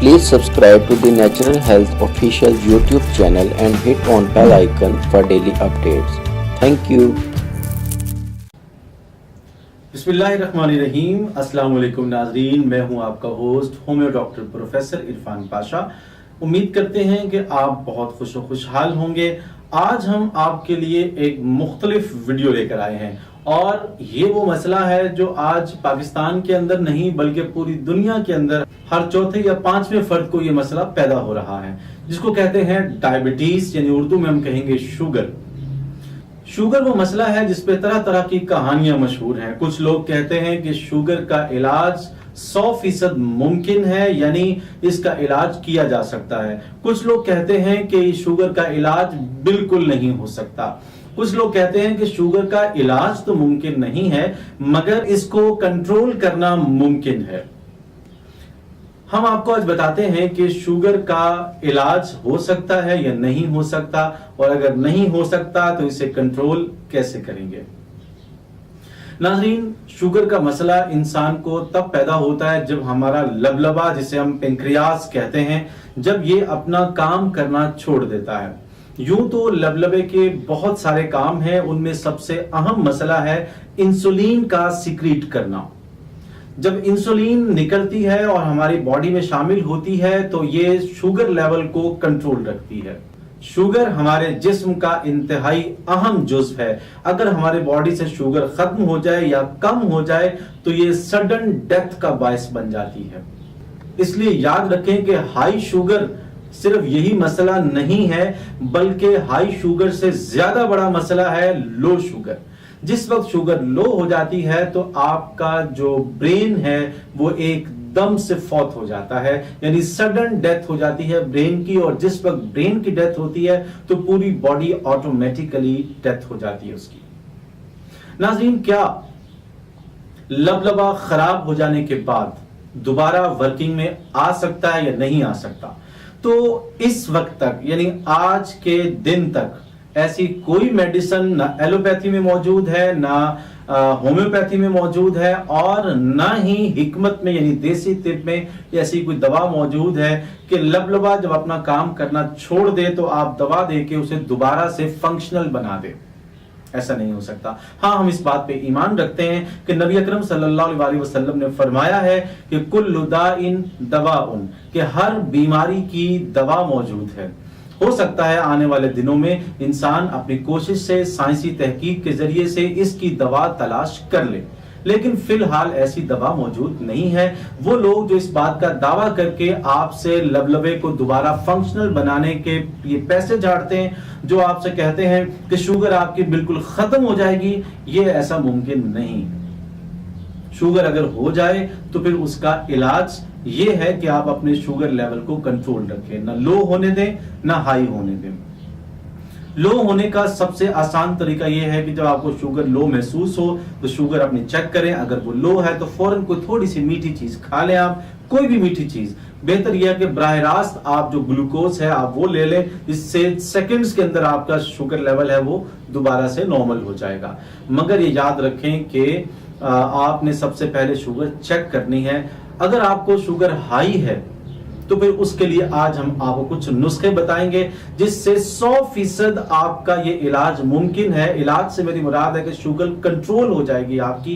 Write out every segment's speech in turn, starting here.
Please subscribe to the Natural Health official YouTube channel and hit on bell icon for daily updates. Thank you. बिस्मिल्लाहिर्रहमानिर्रहीम। अस्सलाम वालेकुम नाज़रीन, मैं हूं आपका host homeo doctor professor Irfan Pasha. उम्मीद करते हैं कि आप बहुत खुशहाल होंगे। आज हम आपके लिए एक मुख्तलिफ वीडियो लेकर आए हैं और ये वो मसला है जो आज पाकिस्तान के अंदर नहीं बल्कि पूरी दुनिया के अंदर हर चौथे या पांचवें फर्द को ये मसला पैदा हो रहा है, जिसको कहते हैं डायबिटीज, यानी उर्दू में हम कहेंगे शुगर। शुगर वो मसला है जिसपे तरह तरह की कहानियां मशहूर हैं। कुछ लोग कहते हैं कि शुगर का इलाज 100% मुमकिन है, यानी इसका इलाज किया जा सकता है। कुछ लोग कहते हैं कि शुगर का इलाज बिल्कुल नहीं हो सकता। कुछ लोग कहते हैं कि शुगर का इलाज तो मुमकिन नहीं है मगर इसको कंट्रोल करना मुमकिन है। हम आपको आज बताते हैं कि शुगर का इलाज हो सकता है या नहीं हो सकता, और अगर नहीं हो सकता तो इसे कंट्रोल कैसे करेंगे। नाज़रीन, शुगर का मसला इंसान को तब पैदा होता है जब हमारा लबलबा, जिसे हम पेंक्रियास कहते हैं, जब ये अपना काम करना छोड़ देता है। यूं तो लबलबे के बहुत सारे काम हैं, उनमें सबसे अहम मसला है इंसुलिन का सिक्रीट करना। जब इंसुलिन निकलती है और हमारी बॉडी में शामिल होती है तो ये शुगर लेवल को कंट्रोल रखती है। शुगर हमारे जिस्म का इंतहाई अहम जुज़्व है। अगर हमारे बॉडी से शुगर खत्म हो जाए या कम हो जाए तो ये सडन डेथ का बायस बन जाती है। इसलिए याद रखें कि हाई शुगर सिर्फ यही मसला नहीं है, बल्कि हाई शुगर से ज्यादा बड़ा मसला है लो शुगर। जिस वक्त शुगर लो हो जाती है तो आपका जो ब्रेन है वो एकदम से फौत हो जाता है, यानी सडन डेथ हो जाती है ब्रेन की। और जिस वक्त ब्रेन की डेथ होती है तो पूरी बॉडी ऑटोमेटिकली डेथ हो जाती है उसकी। नाज़रीन, क्या लबलबा खराब हो जाने के बाद दोबारा वर्किंग में आ सकता है या नहीं आ सकता? तो इस वक्त तक, यानी आज के दिन तक, ऐसी कोई मेडिसिन ना एलोपैथी में मौजूद है, ना होम्योपैथी में मौजूद है, और ना ही हिकमत में यानी देसी तिब में ऐसी कोई दवा मौजूद है कि लबलबा जब अपना काम करना छोड़ दे तो आप दवा देके उसे दोबारा से फंक्शनल बना दे। ऐसा नहीं हो सकता। हाँ, हम इस बात पे ईमान रखते हैं कि नबी अकरम सल्लल्लाहु अलैहि वसल्लम ने फरमाया है कि कुल्लु दाइन दवाउन, कि हर बीमारी की दवा मौजूद है। हो सकता है आने वाले दिनों में इंसान अपनी कोशिश से, साइंसी तहकीक के जरिए से इसकी दवा तलाश कर ले, लेकिन फिलहाल ऐसी दवा मौजूद नहीं है। वो लोग जो इस बात का दावा करके आपसे लबलबे को दोबारा फंक्शनल बनाने के ये पैसे झाड़ते हैं, जो आपसे कहते हैं कि शुगर आपकी बिल्कुल खत्म हो जाएगी, ये ऐसा मुमकिन नहीं। शुगर अगर हो जाए तो फिर उसका इलाज ये है कि आप अपने शुगर लेवल को कंट्रोल रखें, ना लो होने दें ना हाई होने दें। लो होने का सबसे आसान तरीका यह है कि जब आपको शुगर लो महसूस हो तो शुगर अपनी चेक करें। अगर वो लो है तो फौरन कोई थोड़ी सी मीठी चीज खा लें, आप कोई भी मीठी चीज। बेहतर यह है कि बराह रास्त आप जो ग्लूकोज है आप वो ले लें, इससे सेकंड्स के अंदर आपका शुगर लेवल है वो दोबारा से नॉर्मल हो जाएगा। मगर ये याद रखें कि आपने सबसे पहले शुगर चेक करनी है। अगर आपको शुगर हाई है तो फिर उसके लिए आज हम आपको कुछ नुस्खे बताएंगे जिससे 100% आपका ये इलाज मुमकिन है। इलाज से मेरी मुराद है कि शुगर कंट्रोल हो जाएगी आपकी।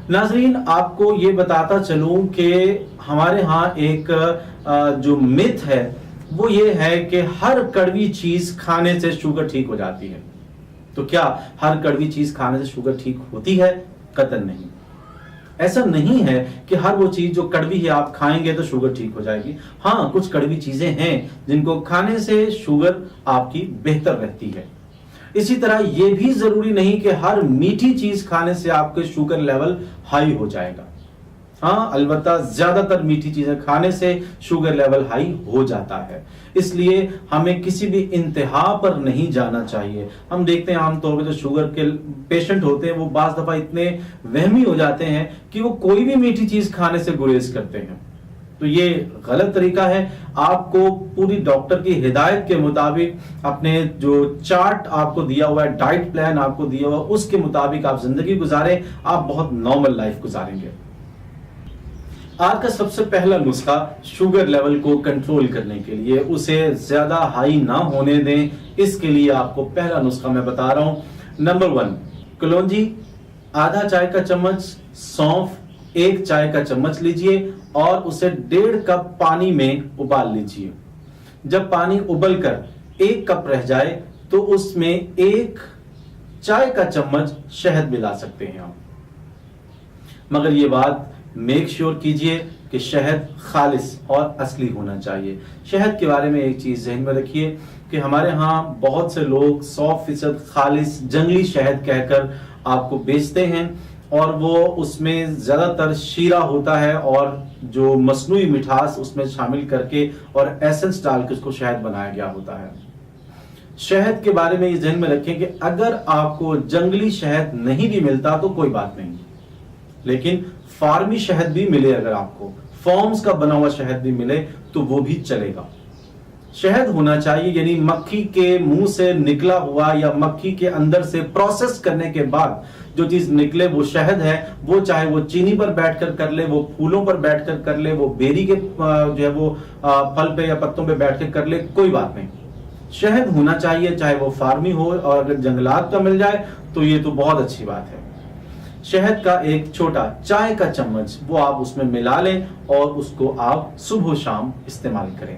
नाजरीन, आपको ये बताता चलूं कि हमारे यहाँ एक जो मिथ है वो ये है कि हर कड़वी चीज खाने से शुगर ठीक हो जाती है। तो क्या हर कड़वी चीज खाने से शुगर ठीक होती है? कतई नहीं। ऐसा नहीं है कि हर वो चीज जो कड़वी है आप खाएंगे तो शुगर ठीक हो जाएगी। हाँ, कुछ कड़वी चीजें हैं जिनको खाने से शुगर आपकी बेहतर रहती है। इसी तरह ये भी जरूरी नहीं कि हर मीठी चीज खाने से आपके शुगर लेवल हाई हो जाएगा। हाँ, अलबत्ता ज्यादातर मीठी चीजें खाने से शुगर लेवल हाई हो जाता है। इसलिए हमें किसी भी इंतहा पर नहीं जाना चाहिए। हम देखते हैं आमतौर पर जो शुगर के पेशेंट होते हैं वो बाज दफा इतने वहमी हो जाते हैं कि वो कोई भी मीठी चीज खाने से गुरेज करते हैं। तो ये गलत तरीका है। आपको पूरी डॉक्टर की हिदायत के मुताबिक अपने जो चार्ट आपको दिया हुआ है, डाइट प्लान आपको दिया हुआ, उसके मुताबिक आप जिंदगी गुजारें, आप बहुत नॉर्मल लाइफ गुजारेंगे। आज का सबसे पहला नुस्खा शुगर लेवल को कंट्रोल करने के लिए, उसे ज्यादा हाई ना होने दें, इसके लिए आपको पहला नुस्खा मैं बता रहा हूं। नंबर 1, कलौंजी आधा चाय का चम्मच, सौंफ 1 चाय का चम्मच लीजिए और उसे 1.5 कप पानी में उबाल लीजिए। जब पानी उबलकर 1 कप रह जाए तो उसमें 1 चाय का चम्मच शहद मिला सकते हैं आप। मगर यह बात मेक श्योर कीजिए कि शहद खालिस और असली होना चाहिए। शहद के बारे में एक चीज ज़हन में रखिए कि हमारे यहाँ बहुत से लोग 100% खालिस जंगली शहद कहकर आपको बेचते हैं और वो उसमें ज्यादातर शीरा होता है और जो मसनूई मिठास उसमें शामिल करके और एसेंस डाल के उसको शहद बनाया गया होता है। शहद के बारे में ये ध्यान में रखें कि अगर आपको जंगली शहद नहीं भी मिलता तो कोई बात नहीं, लेकिन फार्मी शहद भी मिले, अगर आपको फॉर्म्स का बना हुआ शहद भी मिले तो वो भी चलेगा। शहद होना चाहिए यानी मक्खी के मुंह से निकला हुआ या मक्खी के अंदर से प्रोसेस करने के बाद जो चीज निकले वो शहद है। वो चाहे वो चीनी पर बैठकर कर ले, वो फूलों पर बैठकर कर ले, वो बेरी के जो है वो फल पे या पत्तों पे बैठकर कर ले, कोई बात नहीं। शहद होना चाहिए, चाहे वो फार्मी हो, और अगर जंगलात का मिल जाए तो ये तो बहुत अच्छी बात है। शहद का एक छोटा चाय का चम्मच वो आप उसमें मिला लें और उसको आप सुबह शाम इस्तेमाल करें।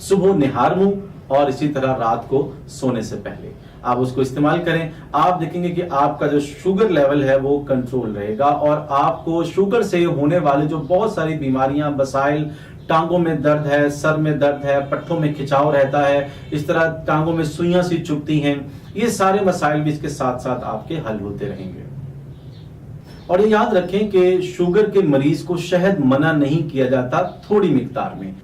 सुबह निहार मुंह और इसी तरह रात को सोने से पहले आप उसको इस्तेमाल करें। आप देखेंगे कि आपका जो शुगर लेवल है वो कंट्रोल रहेगा और आपको शुगर से होने वाली जो बहुत सारी बीमारियां, मसाइल, टांगों में दर्द है, सर में दर्द है, पट्टों में खिंचाव रहता है, इस तरह टांगों में सुइयां सी चुभती हैं, ये सारे मसाइल भी इसके साथ साथ आपके हल होते रहेंगे। और ये याद रखें कि शुगर के मरीज को शहद मना नहीं किया जाता, थोड़ी मिकदार में।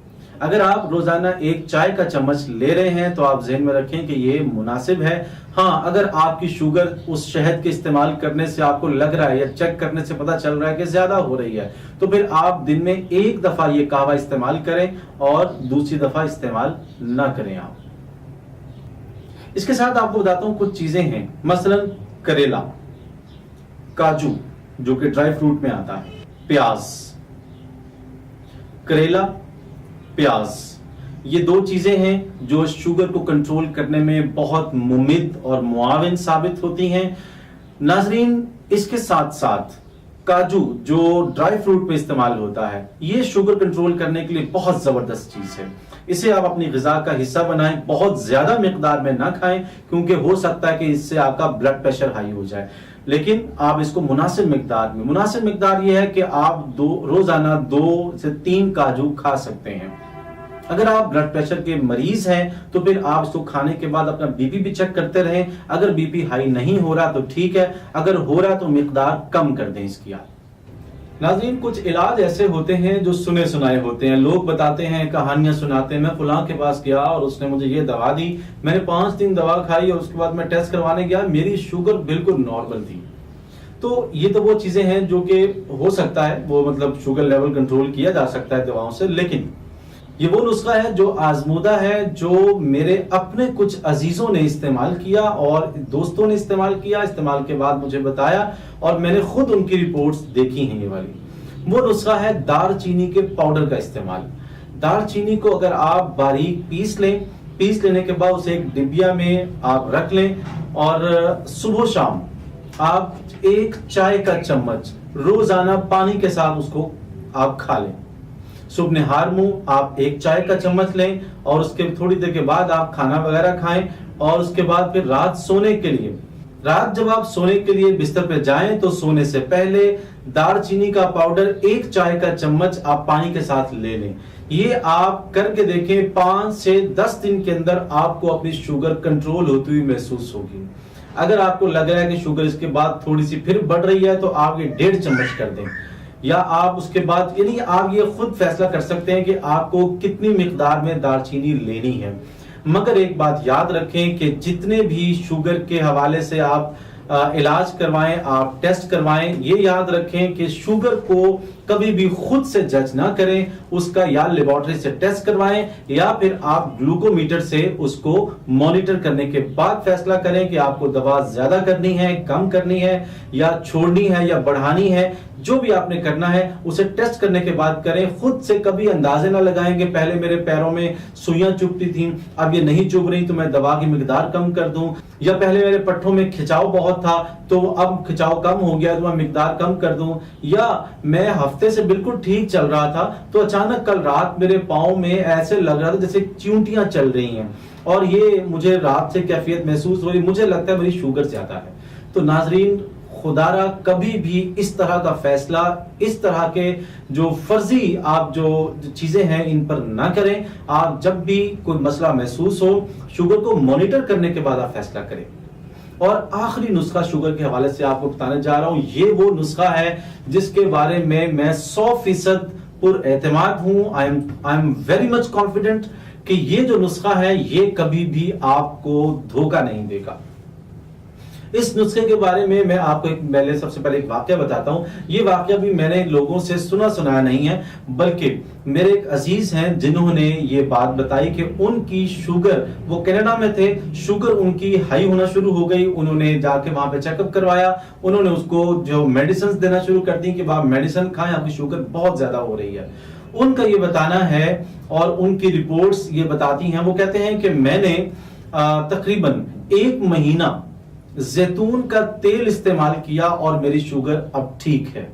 अगर आप रोजाना 1 चाय का चम्मच ले रहे हैं तो आप ज़हन में रखें कि ये मुनासिब है। हाँ, अगर आपकी शुगर उस शहद के इस्तेमाल करने से आपको लग रहा है या चेक करने से पता चल रहा है कि ज्यादा हो रही है तो फिर आप दिन में 1 दफा ये कहवा इस्तेमाल करें और दूसरी दफा इस्तेमाल ना करें आप। इसके साथ आपको बताता हूं कुछ चीजें हैं, मसलन करेला, काजू जो कि ड्राई फ्रूट में आता है, प्याज, करेला, प्याज, ये 2 चीजें हैं जो शुगर को कंट्रोल करने में बहुत मुमिद और मुआविन साबित होती हैं। नाजरीन, इसके साथ साथ काजू जो ड्राई फ्रूट में इस्तेमाल होता है, ये शुगर कंट्रोल करने के लिए बहुत जबरदस्त चीज है। इसे आप अपनी गिजा का हिस्सा बनाएं, बहुत ज्यादा मिकदार में ना खाएं क्योंकि हो सकता है कि इससे आपका ब्लड प्रेशर हाई हो जाए, लेकिन आप इसको मुनासिब मिकदार में, मुनासिब मिकदार ये है कि आप रोजाना 2 से 3 काजू खा सकते हैं। अगर आप ब्लड प्रेशर के मरीज हैं तो फिर आप इसको खाने के बाद अपना बीपी भी चेक करते रहें। अगर बीपी हाई नहीं हो रहा तो ठीक है, अगर हो रहा तो मिकदार कम कर दें इसकी। नाज़रीन, कुछ इलाज ऐसे होते हैं जो सुने सुनाए होते हैं, लोग बताते हैं, कहानियां सुनाते हैं। मैं फलां के पास गया और उसने मुझे ये दवा दी, मैंने 5 दिन दवा खाई और उसके बाद मैं टेस्ट करवाने गया, मेरी शुगर बिल्कुल नॉर्मल थी। तो ये तो वो चीजें हैं जो कि हो सकता है वो मतलब शुगर लेवल कंट्रोल किया जा सकता है दवाओं से, लेकिन ये वो नुस्खा है जो आजमूदा है, जो मेरे अपने कुछ अजीजों ने इस्तेमाल किया और दोस्तों ने इस्तेमाल किया, इस्तेमाल के बाद मुझे बताया और मैंने खुद उनकी रिपोर्ट्स देखी हैं। ये वाली वो नुस्खा है दारचीनी के पाउडर का इस्तेमाल। दारचीनी को अगर आप बारीक पीस लें, पीस लेने के बाद उसे एक डिबिया में आप रख लें और सुबह शाम आप 1 चाय का चम्मच रोजाना पानी के साथ उसको आप खा लें। सुबह निहार मुंह आप 1 चाय का चम्मच लें और उसके थोड़ी देर के बाद आप खाना वगैरह खाएं और उसके बाद फिर रात सोने के लिए, रात जब आप सोने के लिए बिस्तर पे जाएं तो सोने से पहले दारचीनी का पाउडर 1 चाय का चम्मच आप पानी के साथ ले लें। ये आप करके देखें, 5 से 10 दिन के अंदर आपको अपनी शुगर कंट्रोल होती हुई महसूस होगी। अगर आपको लग रहा है कि शुगर इसके बाद थोड़ी सी फिर बढ़ रही है तो आप ये 1.5 चम्मच कर दें, या आप उसके बाद यानी आप ये खुद फैसला कर सकते हैं कि आपको कितनी मिकदार में दारचीनी लेनी है। मगर एक बात याद रखें कि जितने भी शुगर के हवाले से आप इलाज करवाएं, आप टेस्ट करवाएं। ये याद रखें कि शुगर को कभी भी खुद से जज ना करें, उसका या लेबोरेटरी से टेस्ट करवाएं या फिर आप ग्लूकोमीटर से उसको मॉनिटर करने के बाद फैसला करें कि आपको दवा ज्यादा करनी है, कम करनी है, या छोड़नी है या बढ़ानी है। जो भी आपने करना है उसे टेस्ट करने के बाद करें। खुद से कभी अंदाजे ना लगाएंगे पहले मेरे पैरों में सुइयां चुभती थी, अब ये नहीं चुभ रही तो मैं दवा की मिकदार कम कर दूं, या पहले मेरे पट्टों में खिंचाव बहुत था तो अब खिंचाव कम हो गया तो मैं मिकदार कम कर दूं, या मैं हफ्ते से बिल्कुल ठीक चल रहा था तो अचानक कल रात मेरे पाँव में ऐसे लग रहा था जैसे चींटियां चल रही हैं और ये मुझे रात से कैफियत महसूस हो रही, मुझे लगता है मेरी शुगर ज्यादा है। तो नाजरीन, खुदारा कभी भी इस तरह का फैसला, इस तरह के जो फर्जी आप जो चीजें हैं इन पर ना करें। आप जब भी कोई मसला महसूस हो, शुगर को मॉनिटर करने के बाद आप फैसला करें। और आखिरी नुस्खा शुगर के हवाले से आपको बताने जा रहा हूं, ये वो नुस्खा है जिसके बारे में मैं 100% पुरएतमाद हूं। I am very much confident कि ये जो नुस्खा है ये कभी भी आपको धोखा नहीं देगा। इस नुस्खे के बारे में मैं आपको पहले सबसे पहले एक वाकया बताता हूं। ये वाकया भी मैंने लोगों से सुनाया नहीं है, बल्कि मेरे एक अजीज हैं जिन्होंने ये बात बताई कि उनकी शुगर, वो कनाडा में थे, शुगर उनकी हाई होना शुरू हो गई। उन्होंने जाके वहां पे चेकअप करवाया, उन्होंने उसको जो मेडिसिन देना शुरू कर दी कि आप मेडिसिन खाएं, आपकी शुगर बहुत ज्यादा हो रही है। उनका ये बताना है और उनकी रिपोर्ट्स ये बताती हैं, वो कहते हैं कि मैंने तकरीबन 1 महीना जैतून का तेल इस्तेमाल किया और मेरी शुगर अब ठीक है।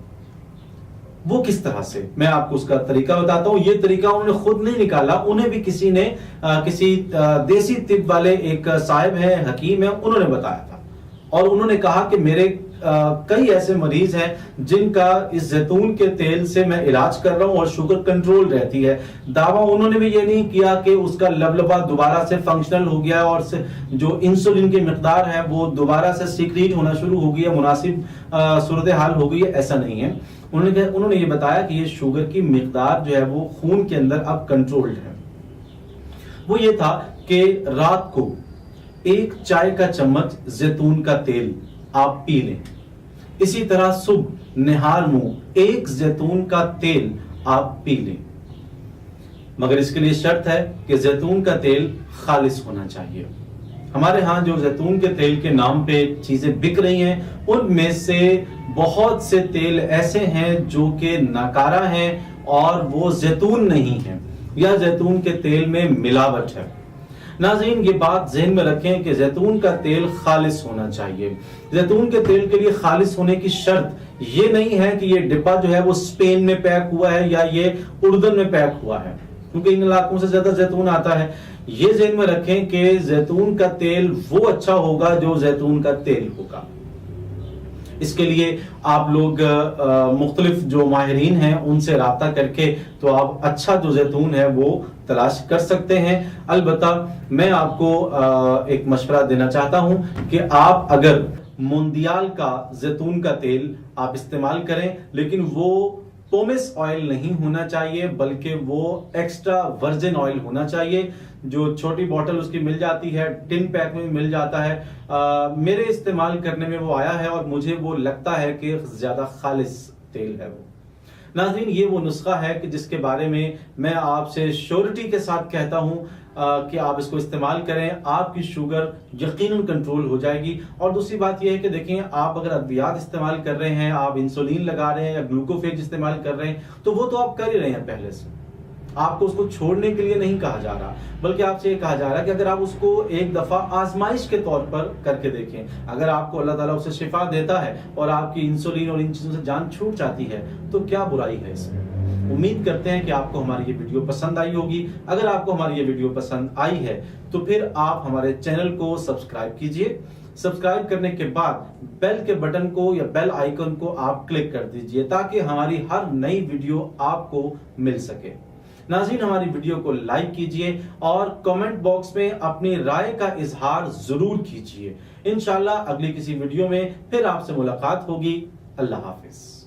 वो किस तरह से, मैं आपको उसका तरीका बताता हूं। ये तरीका उन्होंने खुद नहीं निकाला, उन्हें भी किसी ने किसी देसी तिब वाले एक साहिब है, हकीम है, उन्होंने बताया था। और उन्होंने कहा कि मेरे कई ऐसे मरीज हैं जिनका इस जैतून के तेल से मैं इलाज कर रहा हूं और शुगर कंट्रोल रहती है। दावा उन्होंने भी ये नहीं किया कि उसका लबलबा दोबारा से फंक्शनल हो गया और जो इंसुलिन की मिकदार है वो दोबारा से सीक्रेट होना शुरू हो गई है, मुनासिब सूरत हाल हो गई है, ऐसा नहीं है। उन्होंने ये बताया कि ये शुगर की मिकदार जो है वो खून के अंदर अब कंट्रोल्ड है। वो ये था कि रात को 1 चाय का चम्मच जैतून का तेल आप पी लें। इसी तरह सुबह निहार मुंह 1 जैतून का तेल आप पी लें, मगर इसके लिए शर्त है कि जैतून का तेल खालिस होना चाहिए। हमारे यहाँ जो जैतून के तेल के नाम पे चीजें बिक रही हैं, उनमें से बहुत से तेल ऐसे हैं जो कि नाकारा हैं और वो जैतून नहीं है, या जैतून के तेल में मिलावट है। नाज़रीन, ये बात ज़हन में रखें कि जैतून का तेल खालिस होना चाहिए। जैतून के तेल के लिए खालिस होने की शर्त ये नहीं है कि ये डिब्बा जो है वो स्पेन में पैक हुआ है या ये उर्दन में पैक हुआ है, क्योंकि इन इलाकों से ज्यादा जैतून आता है। ये ज़हन में रखें कि जैतून का तेल वो अच्छा होगा जो जैतून का तेल होगा। इसके लिए आप लोग मुख्तलिफ जो माहिरीन हैं उनसे राब्ता करके तो आप अच्छा जो जैतून है वो तलाश कर सकते हैं। अलबत्ता मैं आपको एक मशवरा देना चाहता हूं कि आप अगर मुंदियाल का जैतून का तेल आप इस्तेमाल करें, लेकिन वो पोमेस ऑयल नहीं होना चाहिए, बल्कि वो एक्स्ट्रा वर्जिन ऑयल होना चाहिए। जो छोटी बोतल उसकी मिल जाती है, टिन पैक में मिल जाता है। मेरे इस्तेमाल करने में वो आया है और मुझे वो लगता है कि ज्यादा खालिस तेल है वो। नाज़रीन, ये वो नुस्खा है कि जिसके बारे में मैं आपसे श्योरिटी के साथ कहता हूं कि आप इसको इस्तेमाल करें, आपकी शुगर यकीनन कंट्रोल हो जाएगी। और दूसरी बात यह है कि देखें, आप अगर अद्वियात इस्तेमाल कर रहे हैं, आप इंसुलिन लगा रहे हैं या ग्लूकोफेज इस्तेमाल कर रहे हैं, तो वो तो आप कर ही रहे हैं पहले से। आपको उसको छोड़ने के लिए नहीं कहा जा रहा, बल्कि आपसे ये कहा जा रहा है कि अगर आप उसको एक दफा आजमाइश के तौर पर करके देखें, अगर आपको अल्लाह ताला उससे शिफा देता है और आपकी इंसुलिन और इन चीजों से जान छूट जाती है तो क्या बुराई है इसमें। उम्मीद करते हैं कि आपको हमारी ये वीडियो पसंद आई होगी। अगर आपको हमारी ये वीडियो पसंद आई है तो फिर आप हमारे चैनल को सब्सक्राइब कीजिए। सब्सक्राइब करने के बाद बेल के बटन को या बेल आइकन को आप क्लिक कर दीजिए ताकि हमारी हर नई वीडियो आपको मिल सके। नाज़रीन, हमारी वीडियो को लाइक कीजिए और कमेंट बॉक्स में अपनी राय का इजहार जरूर कीजिए। इंशाल्लाह अगली किसी वीडियो में फिर आपसे मुलाकात होगी। अल्लाह हाफिज।